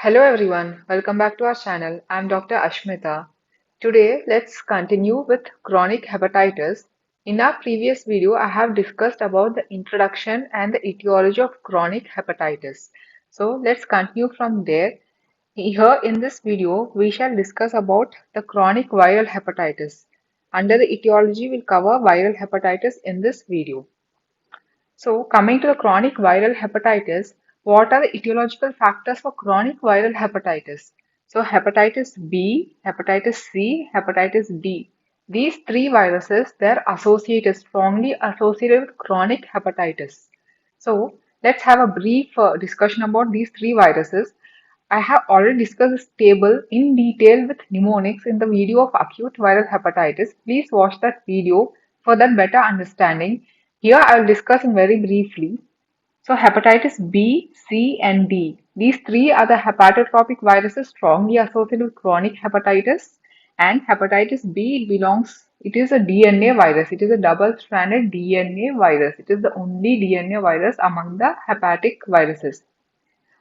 Hello everyone, welcome back to our channel. I'm Dr. Ashmita. Today, let's continue with chronic hepatitis. In our previous video, I have discussed about the introduction and the etiology of chronic hepatitis. So, let's continue from there. Here in this video, we shall discuss about the chronic viral hepatitis. Under the etiology, we'll cover viral hepatitis in this video. So, coming to the chronic viral hepatitis, what are the etiological factors for chronic viral hepatitis? So, hepatitis B, hepatitis C, hepatitis D. These three viruses, they're associated, strongly associated with chronic hepatitis. So, let's have a brief discussion about these three viruses. I have already discussed this table in detail with mnemonics in the video of acute viral hepatitis. Please watch that video for that better understanding. Here I will discuss in very briefly. So hepatitis B, C and D. These three are the hepatotropic viruses strongly associated with chronic hepatitis, and hepatitis B it is a DNA virus. It is a double-stranded DNA virus. It is the only DNA virus among the hepatic viruses.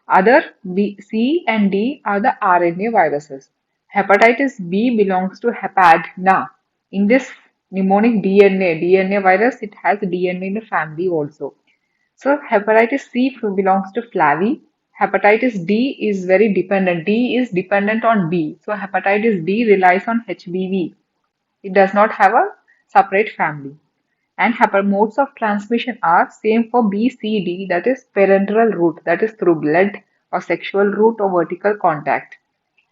Other B, C and D are the RNA viruses. Hepatitis B belongs to hepadna. In this mnemonic DNA virus, it has DNA in the family also. So hepatitis C belongs to flavi. Hepatitis D is very dependent. D is dependent on B. So hepatitis D relies on HBV. It does not have a separate family. And modes of transmission are same for BCD, that is parenteral route, that is through blood or sexual route or vertical contact.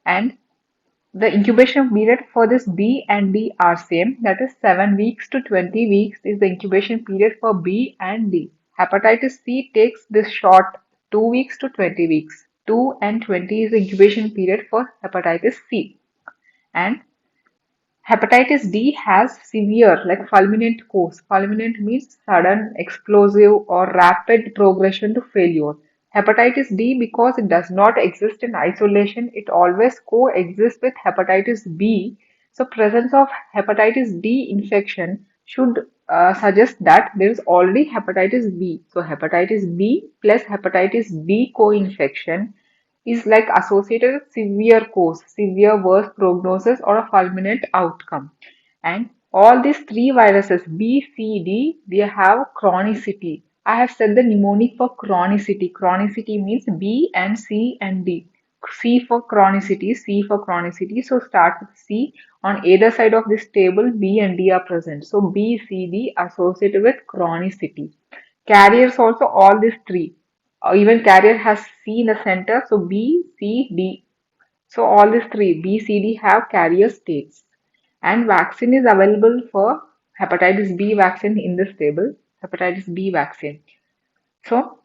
And the incubation period for this B and D are same, that is 7 weeks to 20 weeks is the incubation period for B and D. Hepatitis C takes this short 2 weeks to 20 weeks. 2 and 20 is the incubation period for hepatitis C. And hepatitis D has severe, like fulminant course. Fulminant means sudden, explosive, or rapid progression to failure. Hepatitis D, because it does not exist in isolation, it always coexists with hepatitis B. So, presence of hepatitis D infection should suggest that there is already hepatitis B. So, hepatitis B plus hepatitis D co-infection is like associated with severe course, severe worse prognosis or a fulminant outcome. And all these three viruses, B, C, D, they have chronicity. I have said the mnemonic for chronicity. Chronicity means B and C and D. C for chronicity, C for chronicity. So start with C. On either side of this table, B and D are present. So B, C, D associated with chronicity. Carriers also all these three. Even carrier has C in the center, so B, C, D. So all these three, B, C, D have carrier states. And vaccine is available for hepatitis B vaccine in this table, hepatitis B vaccine. So,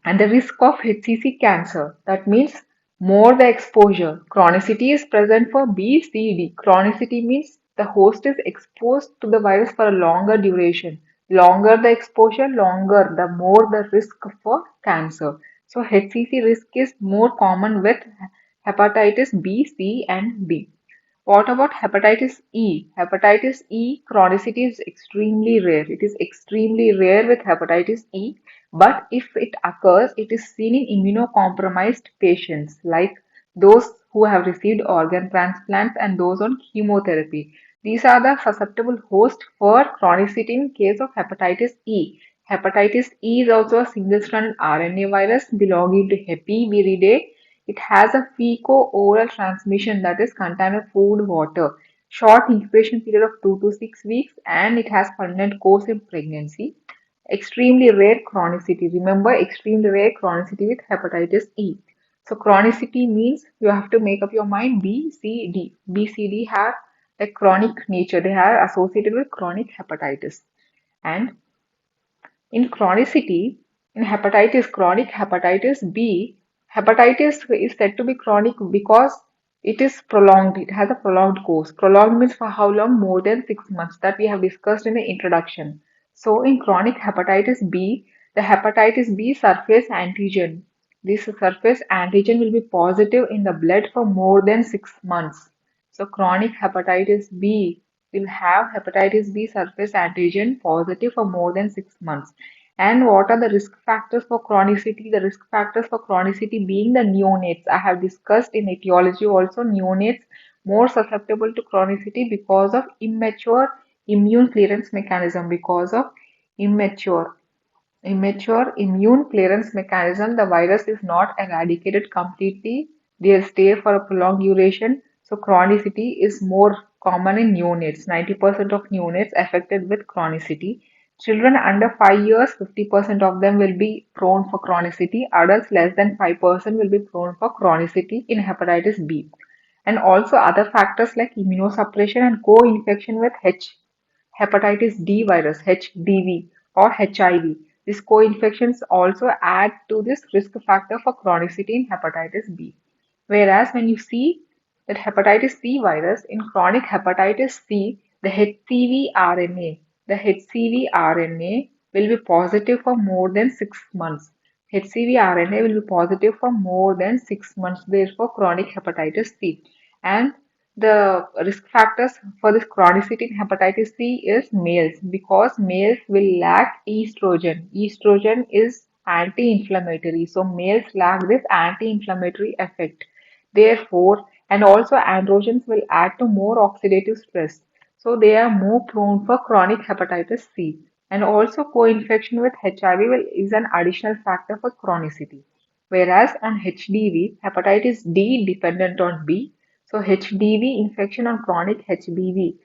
and the risk of HCC cancer, that means more the exposure. Chronicity is present for B, C, D. Chronicity means the host is exposed to the virus for a longer duration. Longer the exposure, longer the more the risk for cancer. So HCC risk is more common with hepatitis B, C, and D. What about hepatitis E? Hepatitis E chronicity is extremely rare. It is extremely rare with hepatitis E, but if it occurs, it is seen in immunocompromised patients like those who have received organ transplants and those on chemotherapy. These are the susceptible hosts for chronicity in case of hepatitis E. Hepatitis E is also a single-stranded RNA virus belonging to Hepiviridae. It has a fecal-oral transmission, that is contaminated food, water. Short incubation period of 2 to 6 weeks, and it has permanent course in pregnancy. Extremely rare chronicity. Remember, extremely rare chronicity with hepatitis E. So chronicity means you have to make up your mind B, C, D. B, C, D have a chronic nature. They are associated with chronic hepatitis. And in chronicity, in hepatitis, chronic hepatitis B, hepatitis is said to be chronic because it is prolonged. It has a prolonged course. Prolonged means for how long? More than 6 months, that we have discussed in the introduction. So in chronic hepatitis B, the hepatitis B surface antigen. This surface antigen will be positive in the blood for more than 6 months. So chronic hepatitis B will have hepatitis B surface antigen positive for more than 6 months. And what are the risk factors for chronicity? The risk factors for chronicity being the neonates. I have discussed in etiology also neonates more susceptible to chronicity because of immature immune clearance mechanism, because of immature immature immune clearance mechanism. The virus is not eradicated completely. They stay for a prolonged duration. So chronicity is more common in neonates. 90% of neonates affected with chronicity. Children under 5 years, 50% of them will be prone for chronicity. Adults less than 5% will be prone for chronicity in hepatitis B. And also other factors like immunosuppression and co-infection with hepatitis D virus, HDV or HIV. These co-infections also add to this risk factor for chronicity in hepatitis B. Whereas when you see that hepatitis C virus in chronic hepatitis C, the HCV RNA will be positive for more than 6 months. HCV RNA will be positive for more than 6 months, therefore chronic hepatitis C. And the risk factors for this chronicity in hepatitis C is males because males will lack estrogen. Estrogen is anti-inflammatory, so males lack this anti-inflammatory effect. Therefore, and also androgens will add to more oxidative stress. So they are more prone for chronic hepatitis C. And also co-infection with HIV is an additional factor for chronicity. Whereas on HDV, hepatitis D dependent on B, so HDV infection on chronic HBV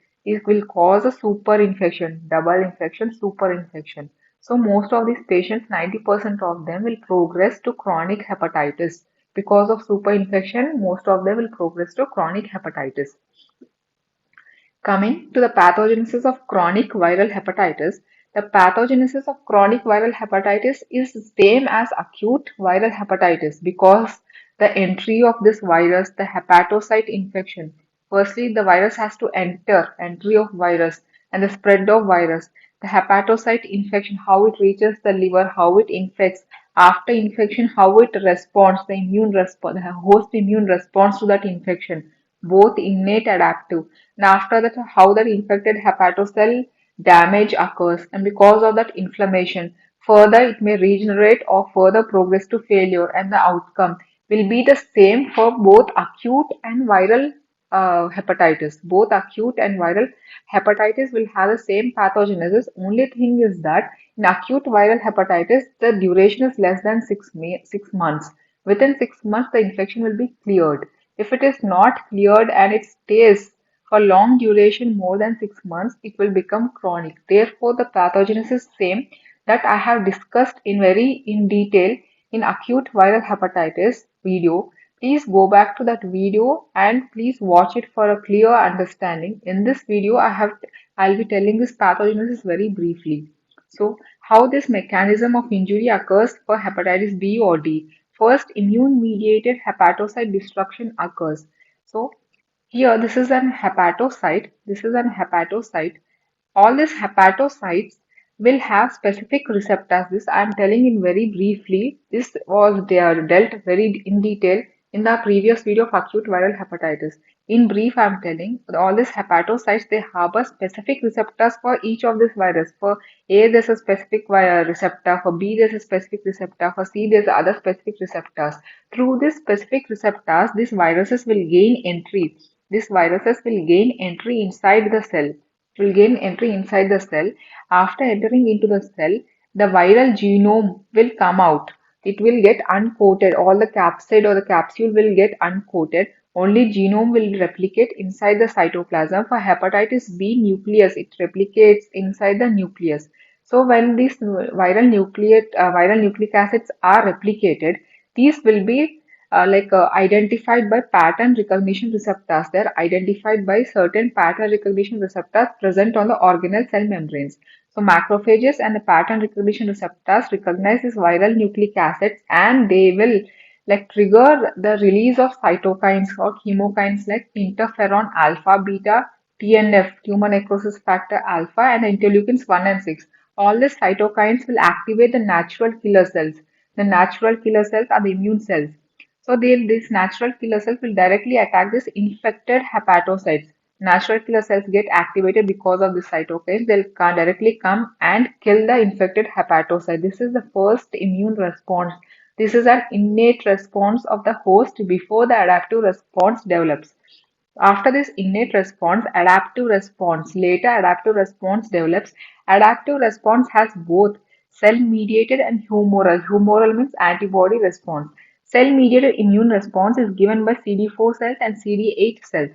will cause a super infection, double infection, super infection. So most of these patients, 90% of them will progress to chronic hepatitis. Because of super infection, most of them will progress to chronic hepatitis. Coming to the pathogenesis of chronic viral hepatitis, the pathogenesis of chronic viral hepatitis is same as acute viral hepatitis because the entry of this virus, the hepatocyte infection. Firstly, the virus has to entry of virus and the spread of virus. The hepatocyte infection, how it reaches the liver, how it infects. After infection, how it responds, the immune response, the host immune response to that infection, both innate and adaptive. And after that, how that infected hepatocell damage occurs, and because of that inflammation, further it may regenerate or further progress to failure, and the outcome will be the same for both acute and viral hepatitis. Both acute and viral hepatitis will have the same pathogenesis. Only thing is that in acute viral hepatitis, the duration is less than 6 months. Within 6 months, the infection will be cleared. If it is not cleared and it stays for long duration more than 6 months, it will become chronic. Therefore, the pathogenesis is same that I have discussed in detail in acute viral hepatitis video. Please go back to that video and please watch it for a clear understanding. In this video, I'll be telling this pathogenesis very briefly. So, how this mechanism of injury occurs for hepatitis B or D. First, immune-mediated hepatocyte destruction occurs. So, here, this is an hepatocyte. This is an hepatocyte. All these hepatocytes will have specific receptors. This I am telling in very briefly. This was they are dealt very in detail in the previous video of acute viral hepatitis. In brief, I am telling all these hepatocytes they harbor specific receptors for each of this virus. For A, there's a specific receptor. For B, there's a specific receptor. For C, there's other specific receptors. Through these specific receptors, these viruses will gain entry. These viruses will gain entry inside the cell will gain entry inside the cell. After entering into the cell, the viral genome will come out. It will get uncoated. All the capsid or the capsule will get uncoated. Only genome will replicate inside the cytoplasm. For hepatitis B nucleus, it replicates inside the nucleus. So when these viral nucleic acids are replicated, these will be identified by pattern recognition receptors. They are identified by certain pattern recognition receptors present on the organelle cell membranes. So macrophages and the pattern recognition receptors recognize these viral nucleic acids and they will trigger the release of cytokines or chemokines like interferon alpha, beta, TNF, tumor necrosis factor alpha, and interleukins 1 and 6. All these cytokines will activate the natural killer cells. The natural killer cells are the immune cells. So these natural killer cells will directly attack these infected hepatocytes. natural killer cells get activated because of the cytokines. They'll directly come and kill the infected hepatocyte. This is the first immune response. This is an innate response of the host before the adaptive response develops. After this innate response, later adaptive response develops. Adaptive response has both cell-mediated and humoral. Humoral means antibody response. Cell-mediated immune response is given by CD4 cells and CD8 cells.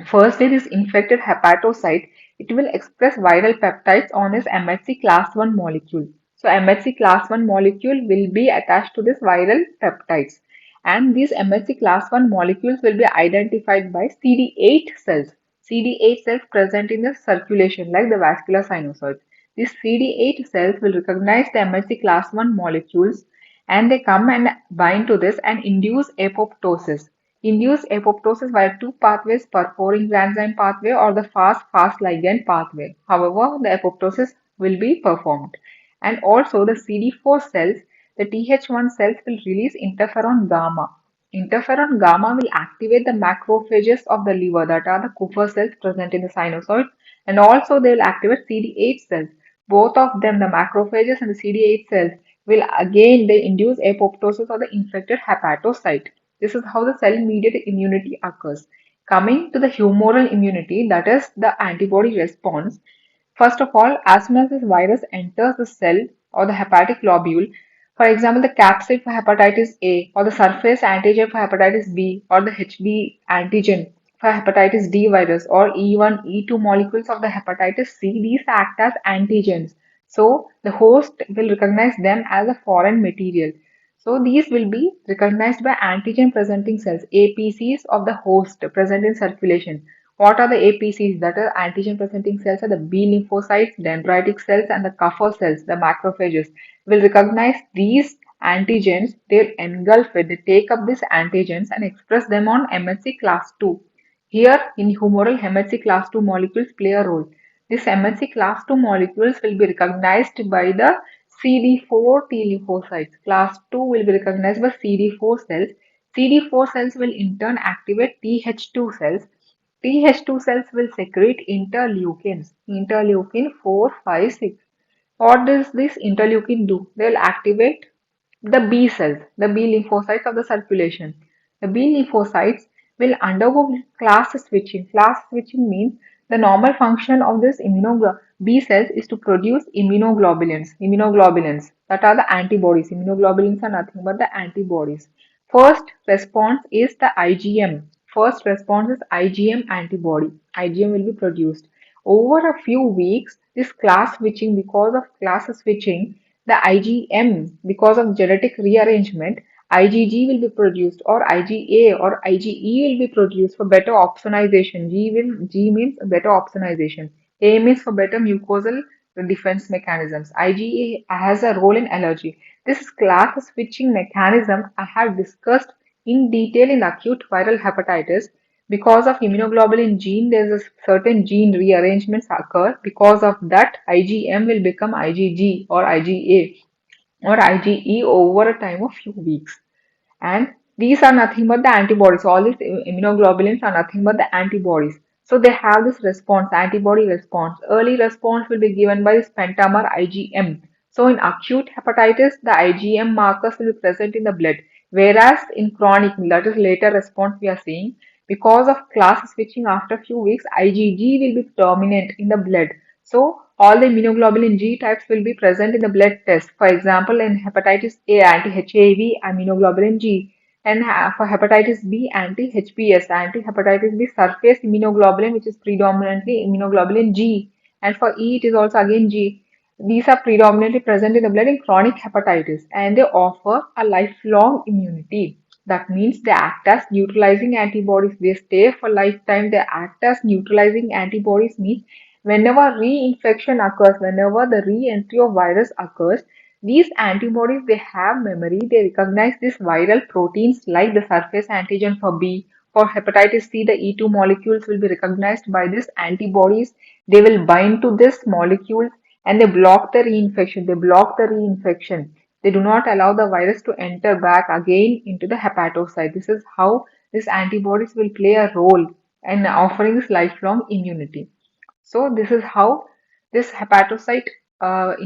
Firstly, this infected hepatocyte, it will express viral peptides on its MHC class 1 molecule. So MHC class 1 molecule will be attached to this viral peptides. And these MHC class 1 molecules will be identified by CD8 cells. CD8 cells present in the circulation like the vascular sinusoids. These CD8 cells will recognize the MHC class 1 molecules and they come and bind to this and induce apoptosis. Induce apoptosis via two pathways, perforin enzyme pathway or the fast ligand pathway. However, the apoptosis will be performed. And also the CD4 cells, the Th1 cells will release interferon gamma. Interferon gamma will activate the macrophages of the liver, that are the Kupffer cells present in the sinusoid, and also they will activate CD8 cells. Both of them, the macrophages and the CD8 cells, will again they induce apoptosis of the infected hepatocyte. This is how the cell-mediated immunity occurs. Coming to the humoral immunity, that is the antibody response. First of all, as soon as this virus enters the cell or the hepatic globule, for example, the capsid for hepatitis A or the surface antigen for hepatitis B or the HB antigen for hepatitis D virus or E1, E2 molecules of the hepatitis C, these act as antigens. So the host will recognize them as a foreign material. So these will be recognized by antigen presenting cells, APCs of the host present in circulation. What are the APCs? That are antigen presenting cells are the B lymphocytes, dendritic cells, and the Kupffer cells, the macrophages. Will recognize these antigens, they'll engulf it, they take up these antigens and express them on MHC class 2. Here in humoral MHC class 2 molecules play a role. These MHC class 2 molecules will be recognized by the CD4 T lymphocytes. Class 2 will be recognized by CD4 cells. CD4 cells will in turn activate Th2 cells. Th2 cells will secrete interleukins, interleukin 4, 5, 6. What does this interleukin do? They'll activate the B cells, the B lymphocytes of the circulation. The B lymphocytes will undergo class switching. Class switching means the normal function of this B cells is to produce immunoglobulins. Immunoglobulins, that are the antibodies. Immunoglobulins are nothing but the antibodies. First response is the IgM. First response is IgM antibody. IgM will be produced. Over a few weeks, this class switching, because of class switching, the IgM, because of genetic rearrangement, IgG will be produced, or IgA or IgE will be produced for better opsonization. G means better opsonization. A means for better mucosal defense mechanisms. IgA has a role in allergy. This class switching mechanism I have discussed in detail in acute viral hepatitis. Because of immunoglobulin gene, there's a certain gene rearrangements occur. Because of that, IgM will become IgG or IgA or IgE over a time of few weeks. And these are nothing but the antibodies. All these immunoglobulins are nothing but the antibodies. So they have this response, antibody response. Early response will be given by this pentamer IgM. So in acute hepatitis, the IgM markers will be present in the blood. Whereas in chronic, that is later response we are seeing, because of class switching after few weeks, IgG will be dominant in the blood. So all the immunoglobulin G types will be present in the blood test. For example, in hepatitis A, anti-HAV immunoglobulin G, and for hepatitis B, anti-HBs, anti-hepatitis B surface immunoglobulin, which is predominantly immunoglobulin G, and for E, it is also again G. These are predominantly present in the blood in chronic hepatitis, and they offer a lifelong immunity. That means they act as neutralizing antibodies. They stay for lifetime. They act as neutralizing antibodies means whenever reinfection occurs, whenever the re-entry of virus occurs, these antibodies, they have memory. They recognize these viral proteins like the surface antigen for B. For hepatitis C, the E2 molecules will be recognized by these antibodies. They will bind to this molecules and they block the reinfection. They block the reinfection. They do not allow the virus to enter back again into the hepatocyte. This is how these antibodies will play a role and offering lifelong immunity. So this is how this hepatocyte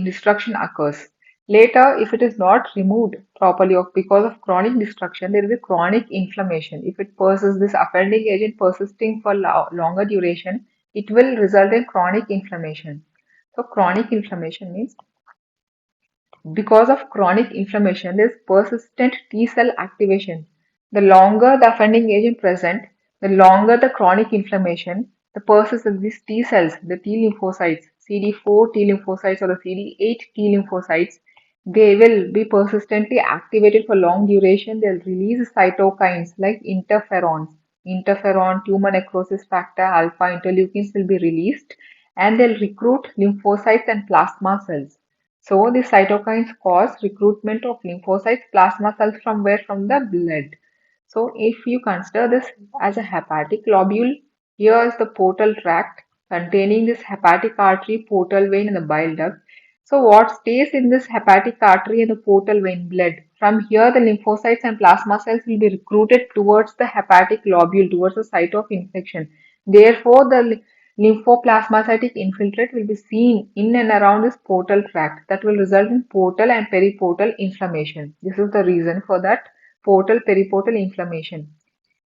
destruction occurs. Later, if it is not removed properly or because of chronic destruction, there will be chronic inflammation. If it persists, this offending agent persisting for longer duration, it will result in chronic inflammation. So chronic inflammation means because of chronic inflammation, there is persistent T cell activation. The longer the offending agent present, the longer the chronic inflammation, the persistence of these T cells, the T lymphocytes, CD4 T lymphocytes or the CD8 T lymphocytes, they will be persistently activated for long duration. They'll release cytokines like interferons. Interferon, tumor necrosis factor, alpha interleukins will be released and they'll recruit lymphocytes and plasma cells. So the cytokines cause recruitment of lymphocytes, plasma cells from where? From the blood. So if you consider this as a hepatic lobule, here is the portal tract containing this hepatic artery, portal vein and the bile duct. So what stays in this hepatic artery and the portal vein? Blood. From here the lymphocytes and plasma cells will be recruited towards the hepatic lobule, towards the site of infection. Therefore the lymphoplasmacytic infiltrate will be seen in and around this portal tract that will result in portal and periportal inflammation. This is the reason for that portal periportal inflammation.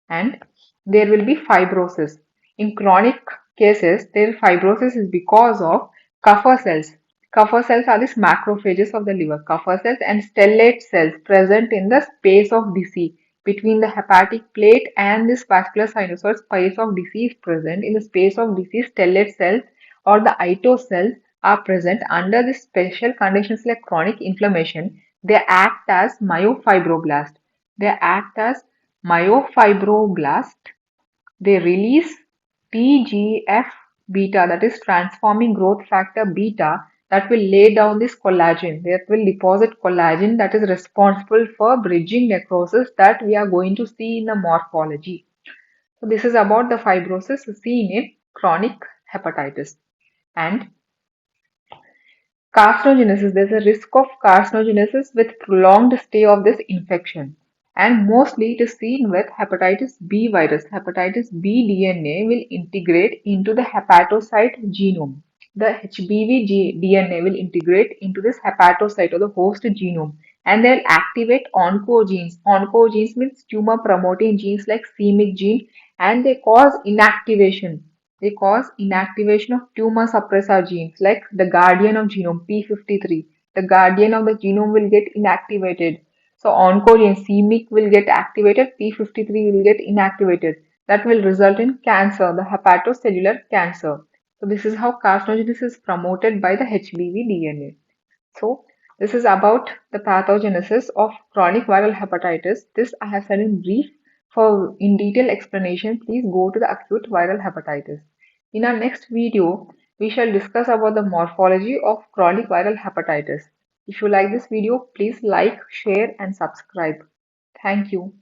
And there will be fibrosis. In chronic cases, their fibrosis is because of Kupffer cells. Kupffer cells are these macrophages of the liver. Kupffer cells and stellate cells present in the space of disease between the hepatic plate and this vascular sinusoid. Space of disease present in the space of disease. Stellate cells or the ito cells are present under the special conditions like chronic inflammation. They act as myofibroblast. They act as myofibroblast. They release TGF beta, that is transforming growth factor beta, that will lay down this collagen, that will deposit collagen that is responsible for bridging necrosis that we are going to see in the morphology. So this is about the fibrosis seen in chronic hepatitis. And carcinogenesis, there's a risk of carcinogenesis with prolonged stay of this infection. And mostly it is seen with hepatitis B virus. Hepatitis B DNA will integrate into the hepatocyte genome. The HBV DNA will integrate into this hepatocyte or the host genome and they'll activate oncogenes. Oncogenes means tumor promoting genes like c-MYC gene and they cause inactivation of tumor suppressor genes like the guardian of genome P53. The guardian of the genome will get inactivated. So oncogene c-MYC will get activated, P53 will get inactivated. That will result in cancer, the hepatocellular cancer. So this is how carcinogenesis is promoted by the HBV DNA. So this is about the pathogenesis of chronic viral hepatitis. This I have said in brief. For in detail explanation, please go to the acute viral hepatitis. In our next video, we shall discuss about the morphology of chronic viral hepatitis. If you like this video, please like, share and subscribe. Thank you.